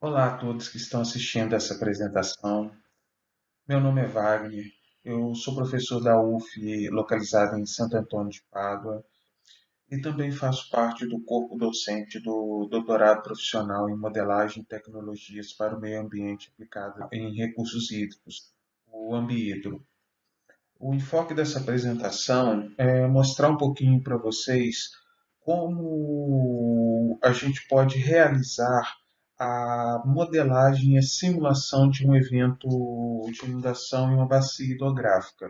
Olá a todos que estão assistindo essa apresentação. Meu nome é Wagner, eu sou professor da UF, localizado em Santo Antônio de Pádua, e também faço parte do corpo docente do doutorado profissional em modelagem e tecnologias para o meio ambiente aplicado em recursos hídricos, o Ambihidro. O enfoque dessa apresentação é mostrar um pouquinho para vocês como a gente pode realizar a modelagem e a simulação de um evento de inundação em uma bacia hidrográfica.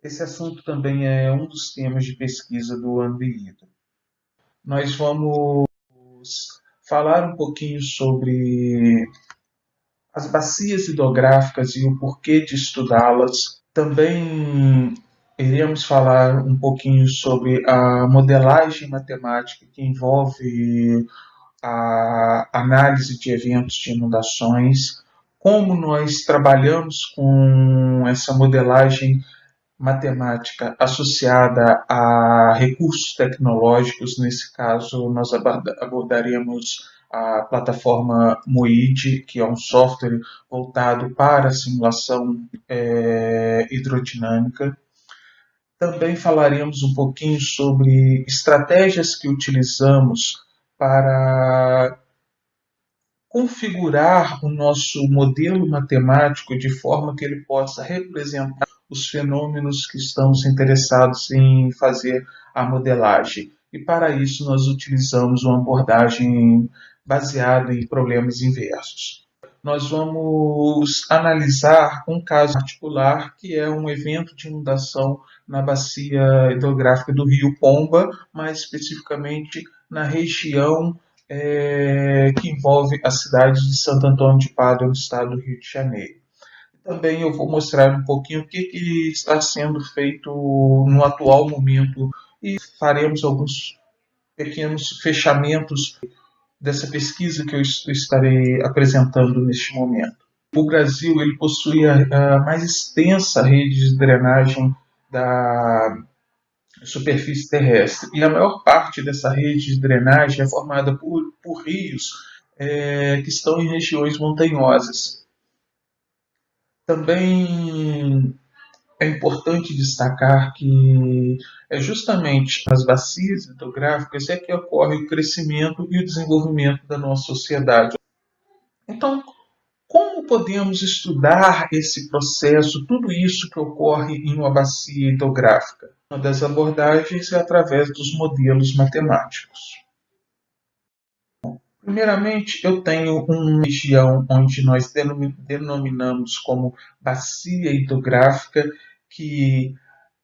Esse assunto também é um dos temas de pesquisa do Ambihidro. Nós vamos falar um pouquinho sobre as bacias hidrográficas e o porquê de estudá-las. Também iremos falar um pouquinho sobre a modelagem matemática que envolve a análise de eventos de inundações, como nós trabalhamos com essa modelagem matemática associada a recursos tecnológicos. Nesse caso, nós abordaremos a plataforma MOID, que é um software voltado para a simulação hidrodinâmica. Também falaremos um pouquinho sobre estratégias que utilizamos para configurar o nosso modelo matemático de forma que ele possa representar os fenômenos que estamos interessados em fazer a modelagem. E para isso nós utilizamos uma abordagem baseada em problemas inversos. Nós vamos analisar um caso particular que é um evento de inundação na bacia hidrográfica do Rio Pomba, mais especificamente na região que envolve a cidade de Santo Antônio de Pádua, no estado do Rio de Janeiro. Também eu vou mostrar um pouquinho o que está sendo feito no atual momento e faremos alguns pequenos fechamentos dessa pesquisa que eu estarei apresentando neste momento. O Brasil ele possui a mais extensa rede de drenagem da superfície terrestre. E a maior parte dessa rede de drenagem é formada por rios que estão em regiões montanhosas. Também é importante destacar que é justamente nas bacias hidrográficas é que ocorre o crescimento e o desenvolvimento da nossa sociedade. Então, como podemos estudar esse processo, tudo isso que ocorre em uma bacia hidrográfica? Uma das abordagens é através dos modelos matemáticos. Primeiramente, eu tenho uma região onde nós denominamos como bacia hidrográfica, que,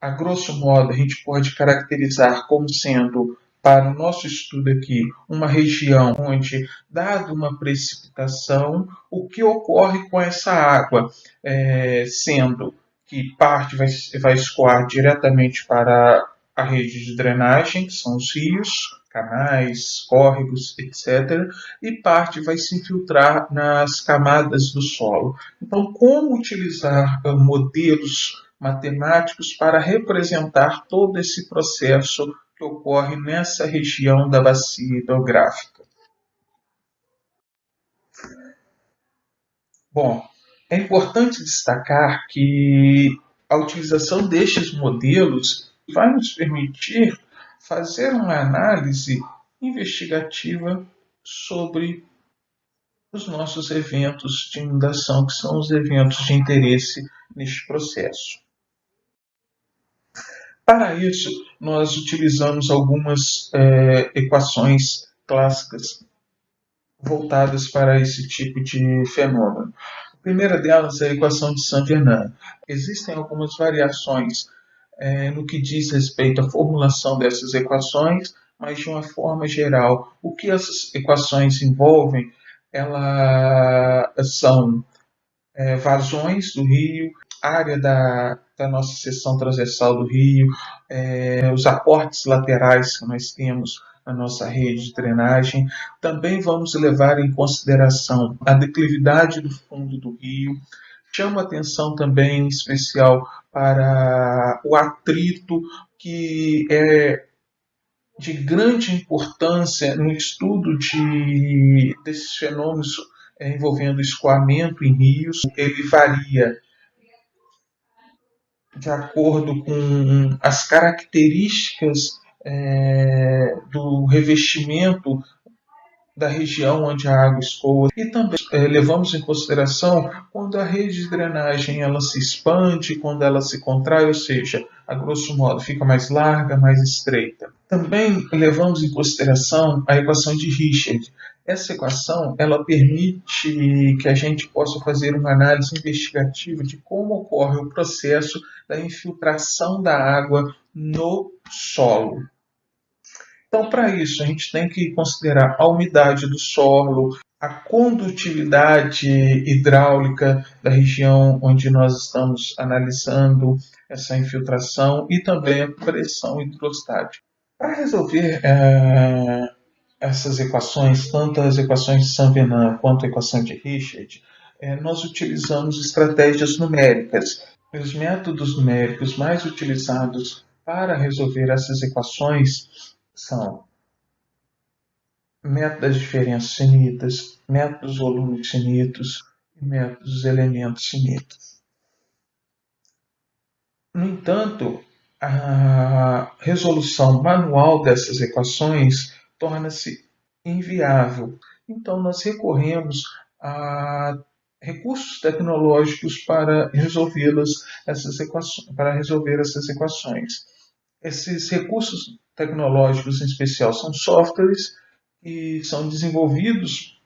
a grosso modo, a gente pode caracterizar como sendo, para o nosso estudo aqui, uma região onde, dado uma precipitação, o que ocorre com essa água, sendo que parte vai escoar diretamente para a rede de drenagem, que são os rios, canais, córregos, etc., e parte vai se infiltrar nas camadas do solo. Então, como utilizar modelos matemáticos para representar todo esse processo que ocorre nessa região da bacia hidrográfica? Bom, é importante destacar que a utilização destes modelos vai nos permitir fazer uma análise investigativa sobre os nossos eventos de inundação, que são os eventos de interesse neste processo. Para isso, nós utilizamos algumas equações clássicas voltadas para esse tipo de fenômeno. A primeira delas é a equação de Saint-Germain. Existem algumas variações no que diz respeito à formulação dessas equações, mas de uma forma geral, o que essas equações envolvem, elas são vazões do rio, área da nossa seção transversal do rio, os aportes laterais que nós temos na nossa rede de drenagem. Também vamos levar em consideração a declividade do fundo do rio. Chama atenção também em especial para o atrito, que é de grande importância no estudo desses fenômenos envolvendo escoamento em rios. Ele varia de acordo com as características do revestimento da região onde a água escoa e também levamos em consideração quando a rede de drenagem ela se expande, quando ela se contrai, ou seja, a grosso modo fica mais larga, mais estreita. Também levamos em consideração a equação de Richard. Essa equação ela permite que a gente possa fazer uma análise investigativa de como ocorre o processo da infiltração da água no solo. Então, para isso, a gente tem que considerar a umidade do solo, a condutividade hidráulica da região onde nós estamos analisando essa infiltração e também a pressão hidrostática. Para resolver essas equações, tanto as equações de Saint-Venant quanto a equação de Richard, nós utilizamos estratégias numéricas. Os métodos numéricos mais utilizados para resolver essas equações são método das diferenças finitas, método dos volumes finitos e método dos elementos finitos. No entanto, a resolução manual dessas equações torna-se inviável. Então, nós recorremos a recursos tecnológicos para resolver essas equações. Esses recursos tecnológicos, em especial, são softwares que são desenvolvidos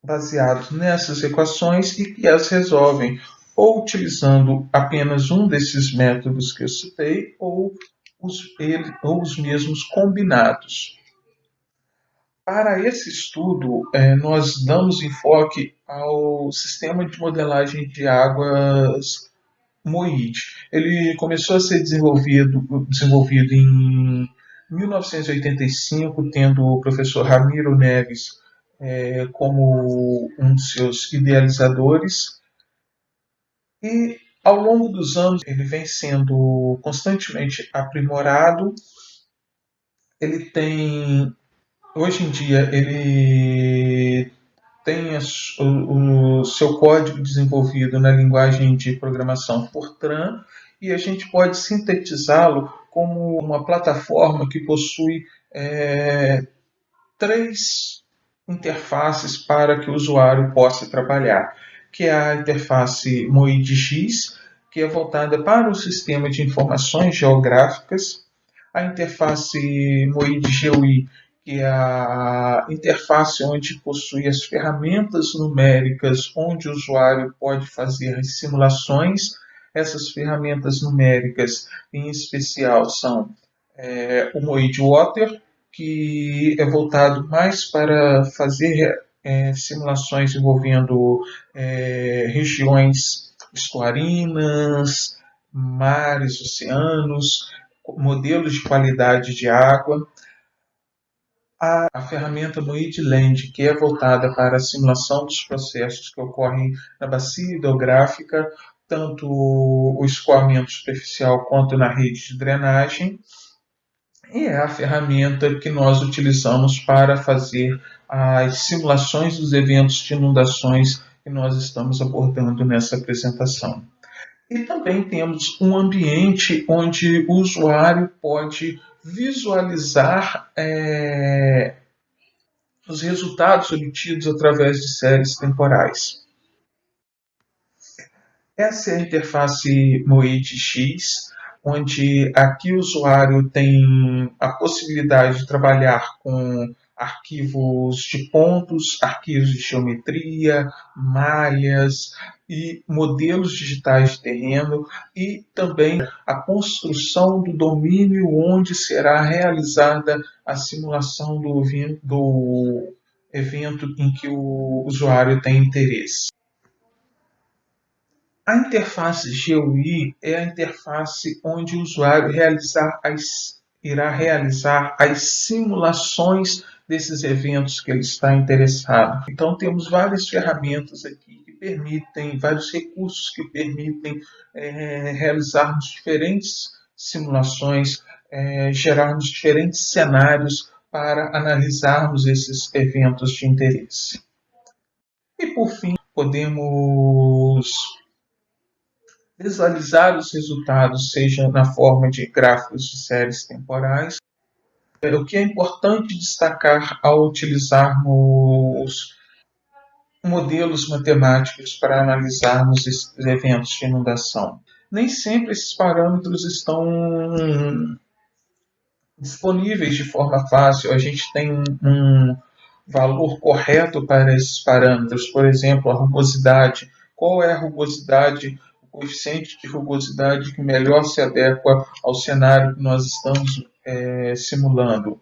baseados nessas equações e que as resolvem ou utilizando apenas um desses métodos que eu citei ou os mesmos combinados. Para esse estudo, nós damos enfoque ao sistema de modelagem de águas MOID. Ele começou a ser desenvolvido em 1985, tendo o professor Ramiro Neves como um de seus idealizadores. E ao longo dos anos ele vem sendo constantemente aprimorado. Hoje em dia, ele tem o seu código desenvolvido na linguagem de programação Fortran e a gente pode sintetizá-lo como uma plataforma que possui 3 interfaces para que o usuário possa trabalhar, que é a interface MOID-X, que é voltada para o sistema de informações geográficas, a interface MOID-GUI, que é a interface onde possui as ferramentas numéricas, onde o usuário pode fazer as simulações. Essas ferramentas numéricas, em especial, são o MOID Water, que é voltado mais para fazer simulações envolvendo regiões estuarinas, mares, oceanos, modelos de qualidade de água. A ferramenta MOID-Land, que é voltada para a simulação dos processos que ocorrem na bacia hidrográfica, tanto o escoamento superficial quanto na rede de drenagem. E é a ferramenta que nós utilizamos para fazer as simulações dos eventos de inundações que nós estamos abordando nessa apresentação. E também temos um ambiente onde o usuário pode visualizar os resultados obtidos através de séries temporais. Essa é a interface MOID-X, onde aqui o usuário tem a possibilidade de trabalhar com arquivos de pontos, arquivos de geometria, malhas e modelos digitais de terreno e também a construção do domínio onde será realizada a simulação do evento em que o usuário tem interesse. A interface GUI é a interface onde o usuário irá realizar as simulações desses eventos que ele está interessado. Então, temos várias ferramentas aqui que permitem, vários recursos que permitem realizarmos diferentes simulações gerarmos diferentes cenários para analisarmos esses eventos de interesse. E, por fim, podemos visualizar os resultados, seja na forma de gráficos de séries temporais. O que é importante destacar ao utilizarmos modelos matemáticos para analisarmos esses eventos de inundação. Nem sempre esses parâmetros estão disponíveis de forma fácil. A gente tem um valor correto para esses parâmetros. Por exemplo, a rugosidade. Qual é a rugosidade, o coeficiente de rugosidade que melhor se adequa ao cenário que nós estamos simulando?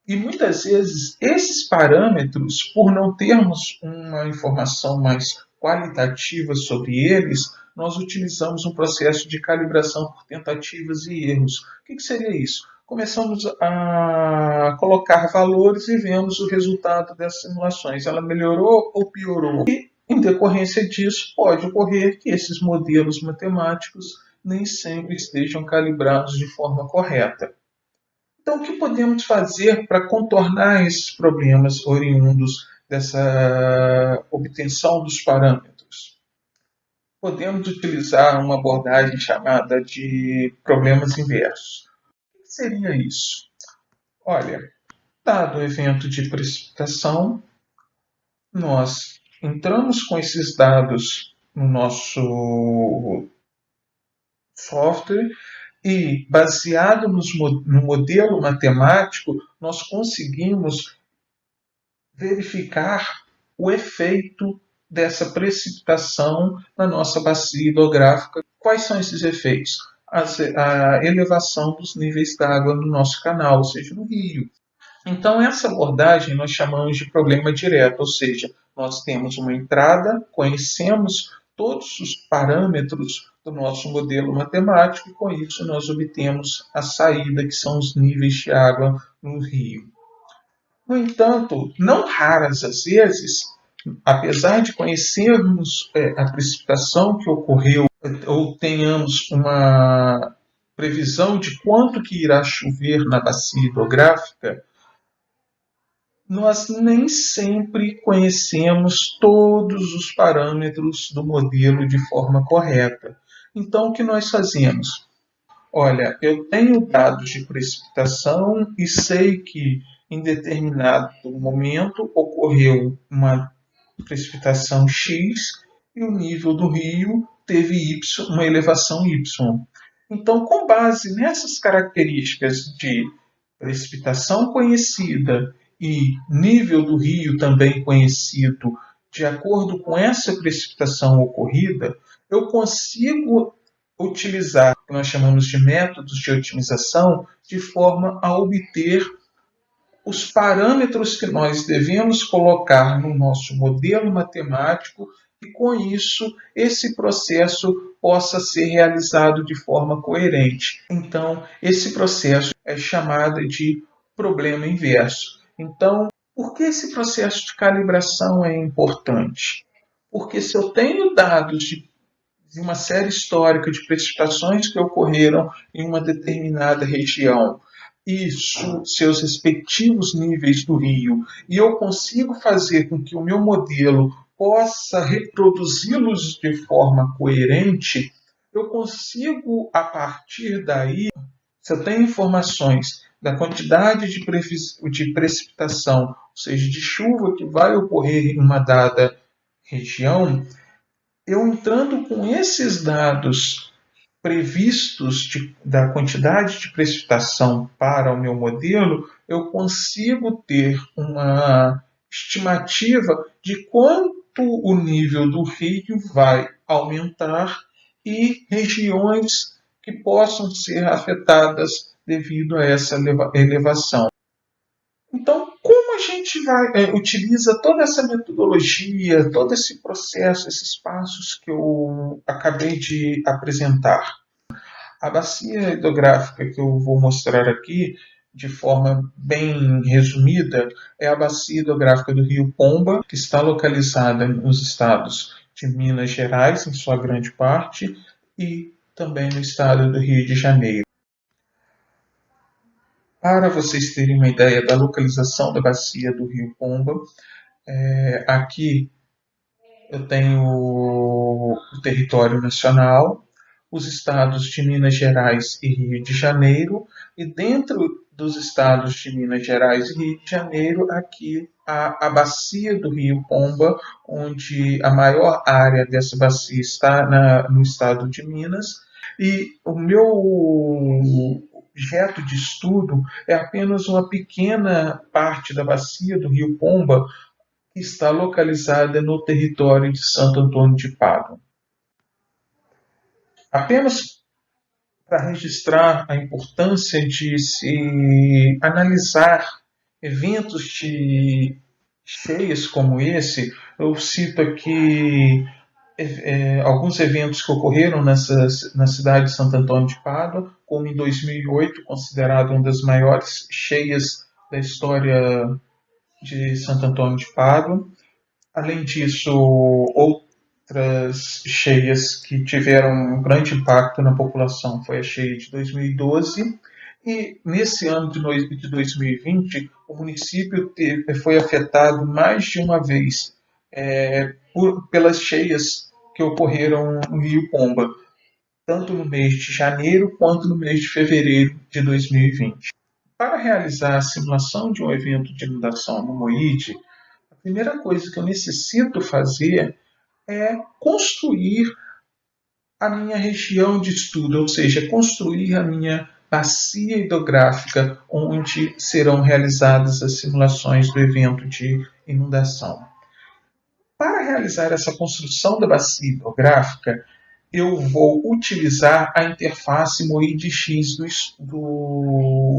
E muitas vezes esses parâmetros, por não termos uma informação mais qualitativa sobre eles, nós utilizamos um processo de calibração por tentativas e erros. O que seria isso? Começamos a colocar valores e vemos o resultado dessas simulações. Ela melhorou ou piorou? E, em decorrência disso, pode ocorrer que esses modelos matemáticos nem sempre estejam calibrados de forma correta. Então, o que podemos fazer para contornar esses problemas oriundos dessa obtenção dos parâmetros? Podemos utilizar uma abordagem chamada de problemas inversos. O que seria isso? Olha, dado o evento de precipitação, nós entramos com esses dados no nosso software e, baseado no modelo matemático, nós conseguimos verificar o efeito dessa precipitação na nossa bacia hidrográfica. Quais são esses efeitos? A elevação dos níveis d'água no nosso canal, ou seja, no rio. Então, essa abordagem nós chamamos de problema direto, ou seja, nós temos uma entrada, conhecemos todos os parâmetros do nosso modelo matemático e, com isso, nós obtemos a saída, que são os níveis de água no rio. No entanto, não raras as vezes, apesar de conhecermos a precipitação que ocorreu ou tenhamos uma previsão de quanto que irá chover na bacia hidrográfica, nós nem sempre conhecemos todos os parâmetros do modelo de forma correta. Então, o que nós fazemos? Olha, eu tenho dados de precipitação e sei que em determinado momento ocorreu uma precipitação X e o nível do rio teve Y, uma elevação Y. Então, com base nessas características de precipitação conhecida e nível do rio também conhecido, de acordo com essa precipitação ocorrida, eu consigo utilizar o que nós chamamos de métodos de otimização de forma a obter os parâmetros que nós devemos colocar no nosso modelo matemático e, com isso, esse processo possa ser realizado de forma coerente. Então, esse processo é chamado de problema inverso. Então, por que esse processo de calibração é importante? Porque se eu tenho dados de uma série histórica de precipitações que ocorreram em uma determinada região e seus respectivos níveis do rio, e eu consigo fazer com que o meu modelo possa reproduzi-los de forma coerente, eu consigo, a partir daí, se eu tenho informações da quantidade de precipitação, ou seja, de chuva que vai ocorrer em uma dada região, eu entrando com esses dados previstos da quantidade de precipitação para o meu modelo, eu consigo ter uma estimativa de quanto o nível do rio vai aumentar e regiões que possam ser afetadas devido a essa elevação. Então, como a gente utiliza toda essa metodologia, todo esse processo, esses passos que eu acabei de apresentar? A bacia hidrográfica que eu vou mostrar aqui, de forma bem resumida, é a bacia hidrográfica do Rio Pomba, que está localizada nos estados de Minas Gerais, em sua grande parte, e também no estado do Rio de Janeiro. Para vocês terem uma ideia da localização da bacia do Rio Pomba, aqui eu tenho o território nacional, os estados de Minas Gerais e Rio de Janeiro, e dentro dos estados de Minas Gerais e Rio de Janeiro, aqui a bacia do Rio Pomba, onde a maior área dessa bacia está no estado de Minas, e o meu objeto de estudo é apenas uma pequena parte da bacia do Rio Pomba, que está localizada no território de Santo Antônio de Pádua. Apenas para registrar a importância de se analisar eventos de cheias como esse, eu cito aqui alguns eventos que ocorreram na cidade de Santo Antônio de Pádua, como em 2008, considerado uma das maiores cheias da história de Santo Antônio de Pádua. Além disso, outras cheias que tiveram um grande impacto na população foi a cheia de 2012, e nesse ano de 2020 o município foi afetado mais de uma vez pelas cheias que ocorreram no Rio Pomba, tanto no mês de janeiro quanto no mês de fevereiro de 2020. Para realizar a simulação de um evento de inundação no Moíde, a primeira coisa que eu necessito fazer é construir a minha região de estudo, ou seja, construir a minha bacia hidrográfica onde serão realizadas as simulações do evento de inundação. Para realizar essa construção da bacia hidrográfica, eu vou utilizar a interface MoIDX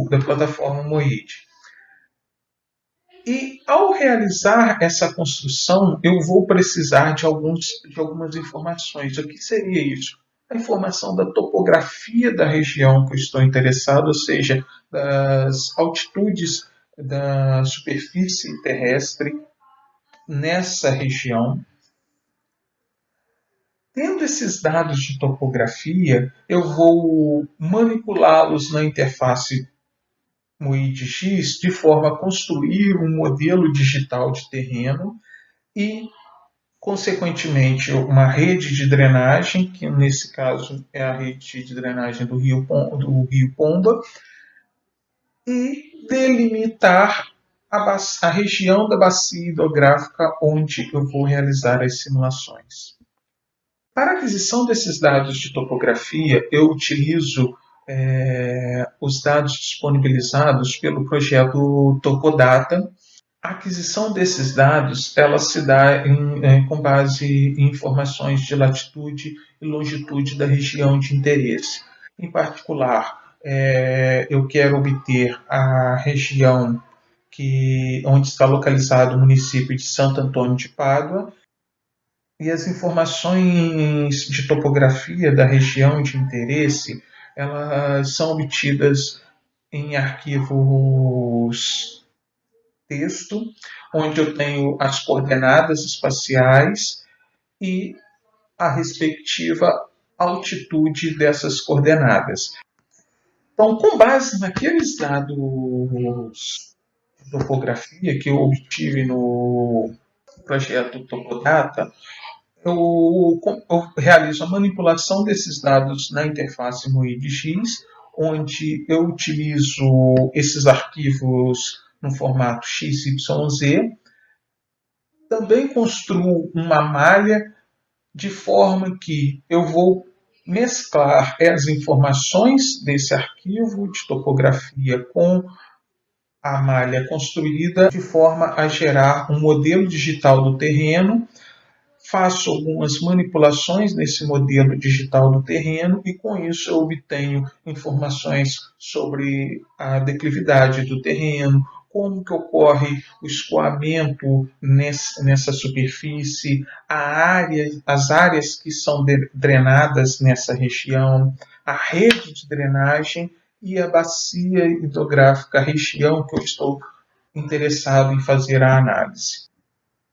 da plataforma MoID. E ao realizar essa construção, eu vou precisar de algumas informações. O que seria isso? A informação da topografia da região que eu estou interessado, ou seja, das altitudes da superfície terrestre nessa região. Tendo esses dados de topografia, eu vou manipulá-los na interface MoIDX de forma a construir um modelo digital de terreno e, consequentemente, uma rede de drenagem, que nesse caso é a rede de drenagem do Rio Pomba, e delimitar a região da bacia hidrográfica onde eu vou realizar as simulações. Para a aquisição desses dados de topografia, eu utilizo os dados disponibilizados pelo projeto Topodata. A aquisição desses dados ela se dá com base em informações de latitude e longitude da região de interesse. Em particular, eu quero obter a região onde está localizado o município de Santo Antônio de Pádua, e as informações de topografia da região de interesse elas são obtidas em arquivos texto, onde eu tenho as coordenadas espaciais e a respectiva altitude dessas coordenadas. Então, com base naqueles dados de topografia que eu obtive no projeto Topodata, eu realizo a manipulação desses dados na interface MoIDX, onde eu utilizo esses arquivos no formato XYZ. Também construo uma malha de forma que eu vou mesclar as informações desse arquivo de topografia com a malha construída de forma a gerar um modelo digital do terreno. Faço algumas manipulações nesse modelo digital do terreno e com isso eu obtenho informações sobre a declividade do terreno, como que ocorre o escoamento nessa superfície, as áreas que são drenadas nessa região, a rede de drenagem e a bacia hidrográfica, a região que eu estou interessado em fazer a análise.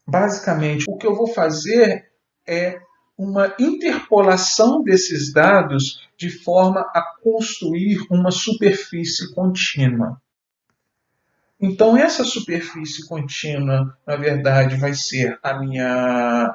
Basicamente, o que eu vou fazer é uma interpolação desses dados de forma a construir uma superfície contínua. Então, essa superfície contínua, na verdade, vai ser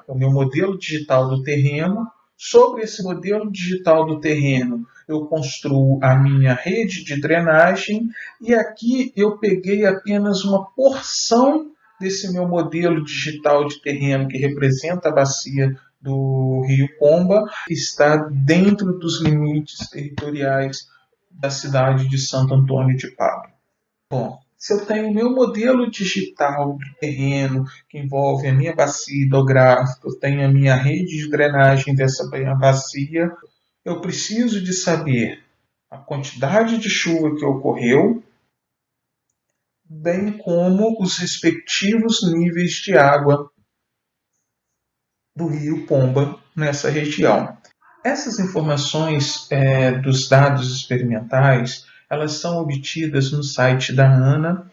o meu modelo digital do terreno. Sobre esse modelo digital do terreno, eu construo a minha rede de drenagem e aqui eu peguei apenas uma porção desse meu modelo digital de terreno que representa a bacia do Rio Pomba, que está dentro dos limites territoriais da cidade de Santo Antônio de Pádua. Bom, se eu tenho o meu modelo digital do terreno, que envolve a minha bacia hidrográfica, eu tenho a minha rede de drenagem dessa minha bacia, eu preciso de saber a quantidade de chuva que ocorreu, bem como os respectivos níveis de água do rio Pomba nessa região. Essas informações dos dados experimentais, elas são obtidas no site da ANA.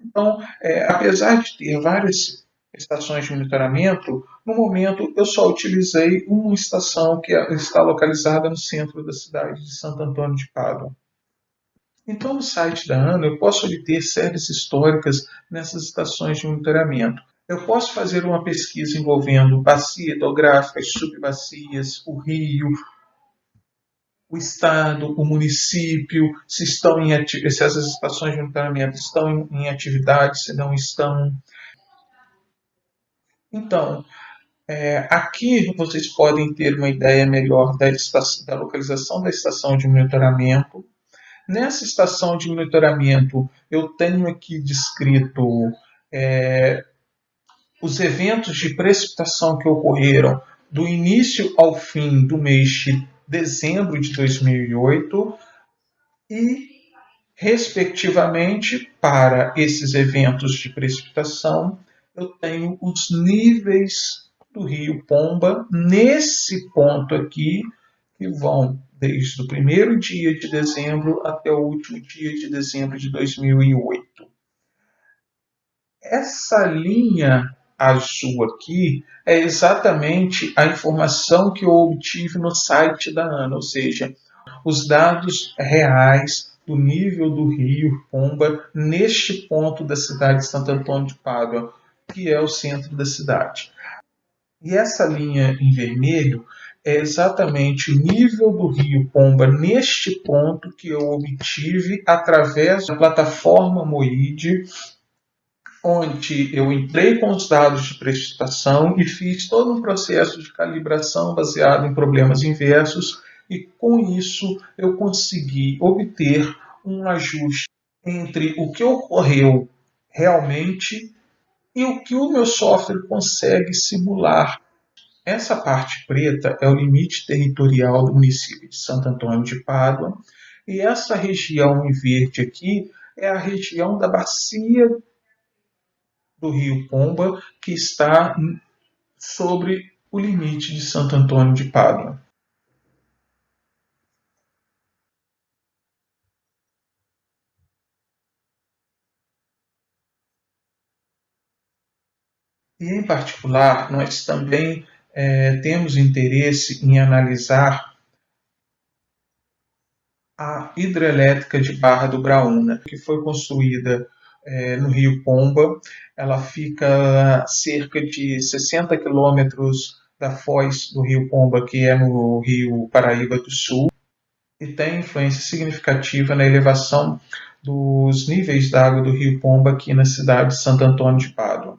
Então, apesar de ter várias estações de monitoramento, no momento eu só utilizei uma estação que está localizada no centro da cidade de Santo Antônio de Pádua. Então, no site da ANA, eu posso obter séries históricas nessas estações de monitoramento. Eu posso fazer uma pesquisa envolvendo bacia hidrográfica, subbacias, o rio, o estado, o município, se essas estações de monitoramento estão em atividade, se não estão. Então, aqui vocês podem ter uma ideia melhor da localização da estação de monitoramento. Nessa estação de monitoramento, eu tenho aqui descrito os eventos de precipitação que ocorreram do início ao fim do mês de dezembro de 2008 e, respectivamente, para esses eventos de precipitação, eu tenho os níveis do rio Pomba nesse ponto aqui, que vão desde o primeiro dia de dezembro até o último dia de dezembro de 2008. Essa linha azul aqui é exatamente a informação que eu obtive no site da ANA, ou seja, os dados reais do nível do rio Pomba neste ponto da cidade de Santo Antônio de Pádua, que é o centro da cidade. E essa linha em vermelho é exatamente o nível do rio Pomba neste ponto que eu obtive através da plataforma MOIDE, onde eu entrei com os dados de precipitação e fiz todo um processo de calibração baseado em problemas inversos, e com isso eu consegui obter um ajuste entre o que ocorreu realmente e o que o meu software consegue simular. Essa parte preta é o limite territorial do município de Santo Antônio de Pádua, e essa região em verde aqui é a região da bacia do rio Pomba, que está sobre o limite de Santo Antônio de Pádua. E, em particular, nós também temos interesse em analisar a hidrelétrica de Barra do Graúna, que foi construída no Rio Pomba. Ela fica a cerca de 60 quilômetros da foz do Rio Pomba, que é no Rio Paraíba do Sul, e tem influência significativa na elevação dos níveis d'água do Rio Pomba aqui na cidade de Santo Antônio de Pádua.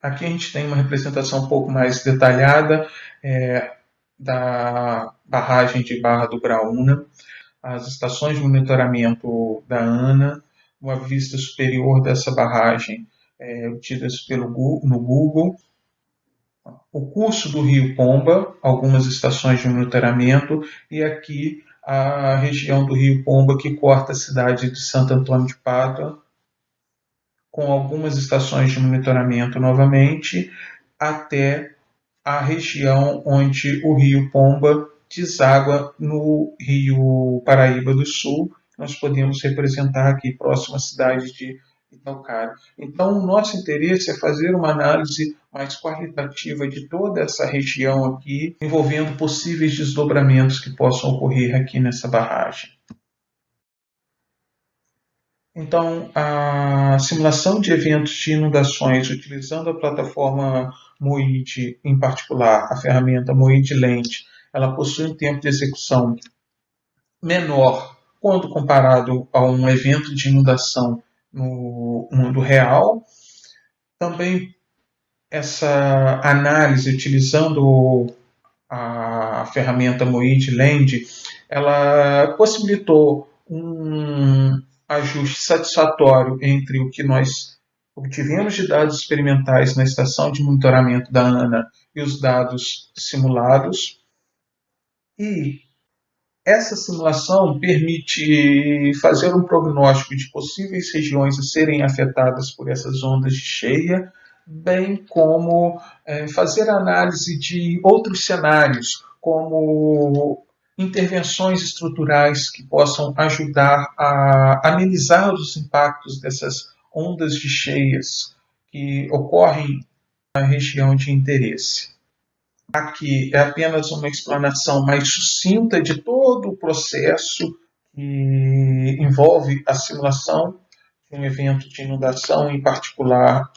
Aqui a gente tem uma representação um pouco mais detalhada da barragem de Barra do Graúna, as estações de monitoramento da ANA, uma vista superior dessa barragem obtidas no Google, o curso do Rio Pomba, algumas estações de monitoramento, e aqui a região do Rio Pomba que corta a cidade de Santo Antônio de Pádua, com algumas estações de monitoramento novamente, até a região onde o Rio Pomba deságua no Rio Paraíba do Sul. Nós podemos representar aqui próximo à cidade de Itaucara. Então, o nosso interesse é fazer uma análise mais qualitativa de toda essa região aqui, envolvendo possíveis desdobramentos que possam ocorrer aqui nessa barragem. Então, a simulação de eventos de inundações utilizando a plataforma Moid, em particular, a ferramenta Moid Land, ela possui um tempo de execução menor quando comparado a um evento de inundação no mundo real. Também essa análise utilizando a ferramenta Moid Land, ela possibilitou um ajuste satisfatório entre o que nós obtivemos de dados experimentais na estação de monitoramento da ANA e os dados simulados. E essa simulação permite fazer um prognóstico de possíveis regiões a serem afetadas por essas ondas de cheia, bem como fazer análise de outros cenários, como intervenções estruturais que possam ajudar a amenizar os impactos dessas ondas de cheias que ocorrem na região de interesse. Aqui é apenas uma explanação mais sucinta de todo o processo que envolve a simulação de um evento de inundação, em particular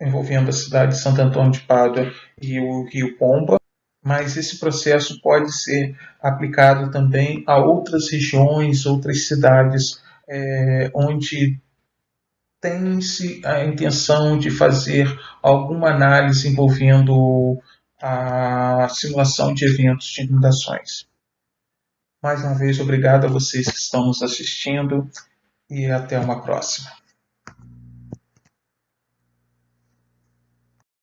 envolvendo a cidade de Santo Antônio de Pádua e o Rio Pomba, mas esse processo pode ser aplicado também a outras regiões, outras cidades, onde tem-se a intenção de fazer alguma análise envolvendo a simulação de eventos de inundações. Mais uma vez, obrigado a vocês que estão nos assistindo e até uma próxima.